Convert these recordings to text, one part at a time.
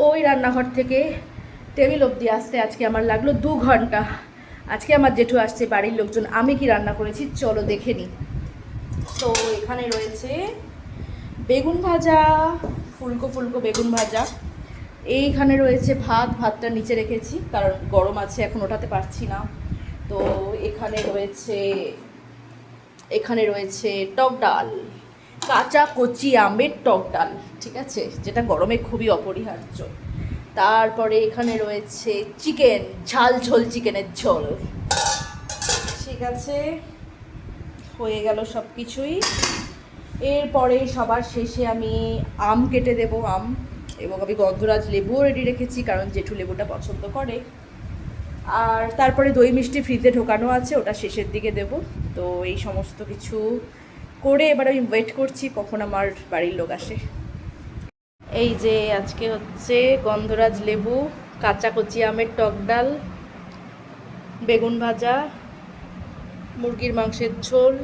ওই রান্নাঘর থেকে টেবিল অবধি আসতে আজকে আমার লাগলো 2 ঘন্টা। আজকে আমার জেঠু আসছে, বাড়ির লোকজন। আমি কি রান্না করেছি চলো দেখে নিই। তো এখানে রয়েছে বেগুন ভাজা, ফুলকো ফুলকো বেগুন ভাজা। এইখানে রয়েছে ভাত, ভাতটা নিচে রেখেছি কারণ গরম আছে, এখন ওঠাতে পারছি না। তো এখানে রয়েছে টক ডাল, কাঁচা কচি আমের টক ডাল, ঠিক আছে, যেটা গরমে খুবই অপরিহার্য। তারপরে এখানে রয়েছে চিকেন, ঝাল ঝোল, চিকেনের ঝোল, ঠিক আছে, হয়ে গেল সব কিছুই। এরপরে সবার শেষে আমি আম কেটে দেবো, আম, এবং আমি গন্ধরাজ লেবুও রেডি রেখেছি কারণ জেঠু লেবুটা পছন্দ করে। আর তারপরে দই মিষ্টি ফ্রিজে ঢোকানো আছে, ওটা শেষের দিকে দেব। তো এই সমস্ত কিছু করে এবার আমি ওয়েট করছি কখন আমার বাড়ির লোক আসে। এই যে আজকে হচ্ছে গন্ধরাজ লেবু, কাঁচা কচি আমের টক ডাল, বেগুন ভাজা, মুরগির মাংসের ঝোল,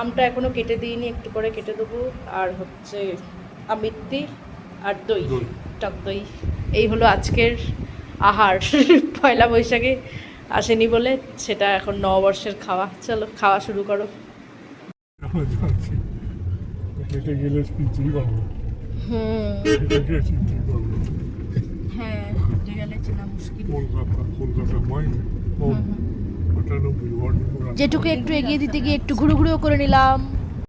আমটা এখনও কেটে দিইনি, একটু করে কেটে দেবো, আর হচ্ছে আমিত্তি আর দই, টক দই। এই হলো আজকের আহার। পয়লা বৈশাখে আসেনি বলে সেটা এখন নববর্ষের খাওয়া। চলো খাওয়া শুরু করো। হ্যাঁ, গেলে চেনা মুশকিল। যেটুকু একটু এগিয়ে দিতে গিয়ে একটু ঘুরু ঘুরেও করে নিলাম।